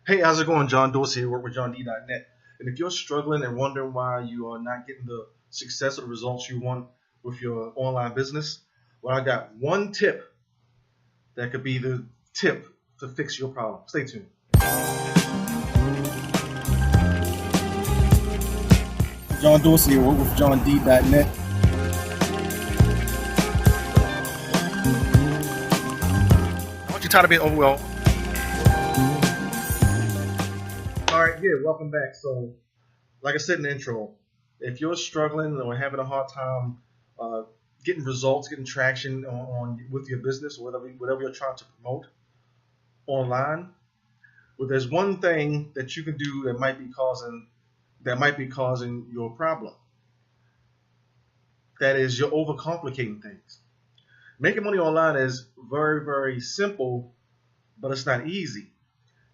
Hey, how's it going? John Dorsey here, work with johnd.net. And if you're struggling and wondering why you are not getting the success or the results you want with your online business, well, I got one tip that could be the tip to fix your problem. Stay tuned. John Dorsey here, work with johnd.net. Aren't you tired of being overwhelmed? All right, yeah, welcome back. So, like I said in the intro, if you're struggling or having a hard time getting results, getting traction on with your business or whatever you're trying to promote online, well, there's one thing that you can do that might be causing your problem. That is, you're overcomplicating things. Making money online is very, very simple, but it's not easy.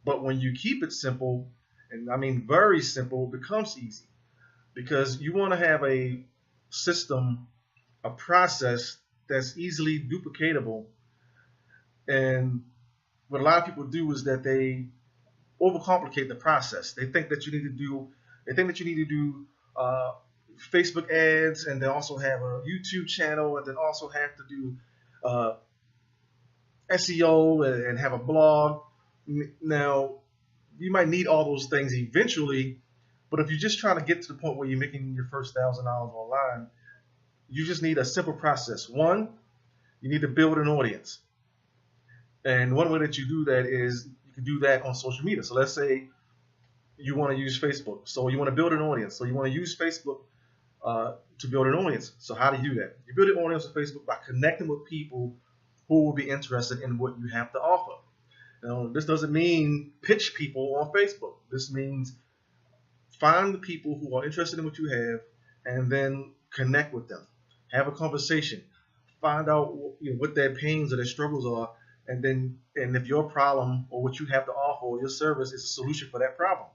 But when you keep it simple, and I mean very simple, it becomes easy because you want to have a system, a process that's easily duplicatable. And what a lot of people do is that they overcomplicate the process. They think that you need to do Facebook ads, and they also have a YouTube channel, and then also have to do SEO and have a blog. Now, you might need all those things eventually, but if you're just trying to get to the point where you're making your first $1,000 online, you just need a simple process. One, you need to build an audience. And one way that you do that is you can do that on social media. So let's say you want to use Facebook. So you want to build an audience. So you want to use Facebook to build an audience. So how do you do that? You build an audience on Facebook by connecting with people who will be interested in what you have to offer. Now, this doesn't mean pitch people on Facebook. This means find the people who are interested in what you have and then connect with them. Have a conversation. Find out what their pains or their struggles are, and if your problem or what you have to offer or your service is a solution for that problem.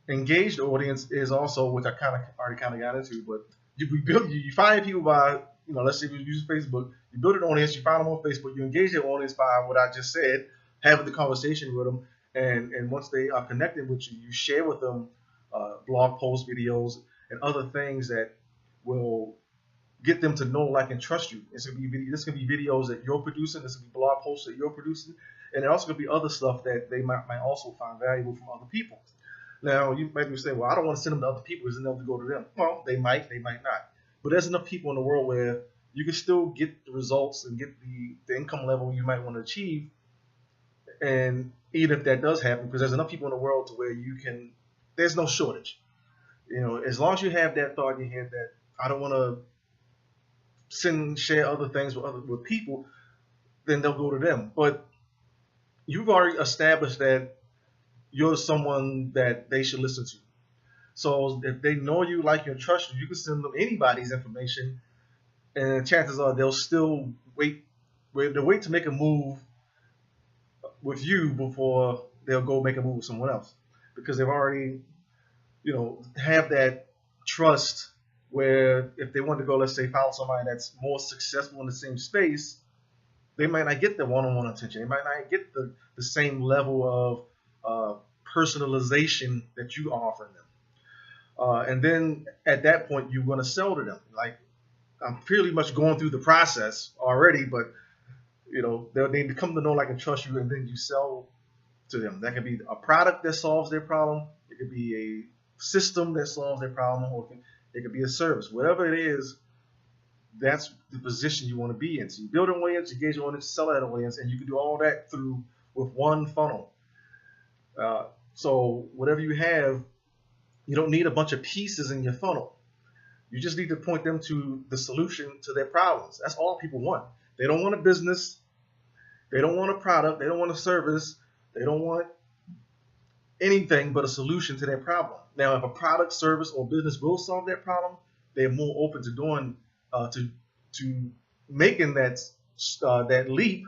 Engaged audience is also, which I already got into, but you find people by, let's say you use Facebook, you build an audience, you find them on Facebook, you engage their audience by what I just said, having the conversation with them, and once they are connected with you, you share with them blog posts, videos, and other things that will get them to know, like, and trust you. This could be videos that you're producing, this could be blog posts that you're producing, and it also could be other stuff that they might also find valuable from other people. Now, you might be saying, well, I don't want to send them to other people because then they'll go to them. Well, they might not. But there's enough people in the world where you can still get the results and get the income level you might want to achieve. And even if that does happen, because there's enough people in the world to where there's no shortage. As long as you have that thought in your head that I don't want to share other things with people, then they'll go to them. But you've already established that you're someone that they should listen to. So if they know you, like you, and trust you, you can send them anybody's information, and chances are they'll still wait to make a move with you before they'll go make a move with someone else, because they've already, have that trust where if they want to go, let's say, follow somebody that's more successful in the same space, they might not get the one-on-one attention. They might not get the same level of personalization that you are offering them. And then at that point, you're going to sell to them. Like, I'm pretty much going through the process already, but they'll need to come to know, like, and trust you, and then you sell to them. That could be a product that solves their problem. It could be a system that solves their problem, or it could be a service. Whatever it is, that's the position you want to be in. So you build an audience, you engage an audience, sell that audience, and you can do all that with one funnel. So whatever you have, you don't need a bunch of pieces in your funnel. You just need to point them to the solution to their problems. That's all people want. They don't want a business. They don't want a product. They don't want a service. They don't want anything but a solution to their problem. Now, if a product, service, or business will solve that problem, they're more open to doing to making that leap.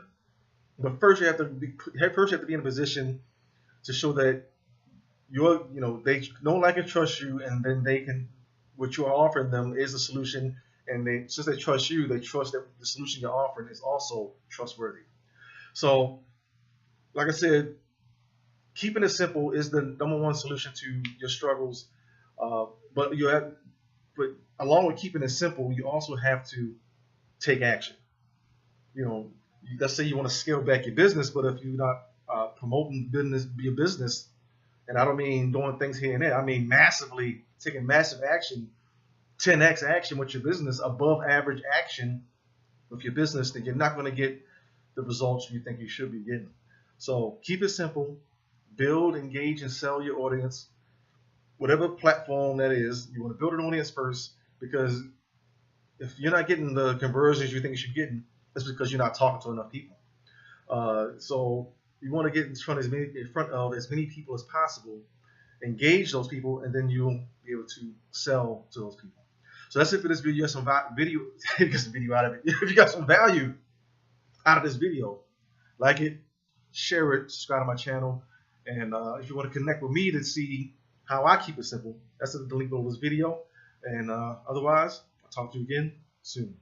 But first, you have to be in a position to show that they know, like, and trust you, and then what you are offering them is a solution, and since they trust you, they trust that the solution you're offering is also trustworthy. So, like I said, keeping it simple is the #1 solution to your struggles. But but along with keeping it simple, you also have to take action. You know, let's say you want to scale back your business, but if you're not promoting your business, and I don't mean doing things here and there, I mean massively taking massive action, 10x action with your business, above average action with your business, then you're not going to get the results you think you should be getting. So keep it simple, build, engage, and sell your audience. Whatever platform that is, you want to build an audience first, because if you're not getting the conversions you think you should be getting, it's because you're not talking to enough people. So you want to get in front of as many people as possible, engage those people, and then you'll be able to sell to those people. So that's it for this video. Some video, you get some video out of it. If you got some value out of this video, like it, share it, subscribe to my channel, and if you want to connect with me to see how I keep it simple, that's the link below this video. And otherwise, I'll talk to you again soon.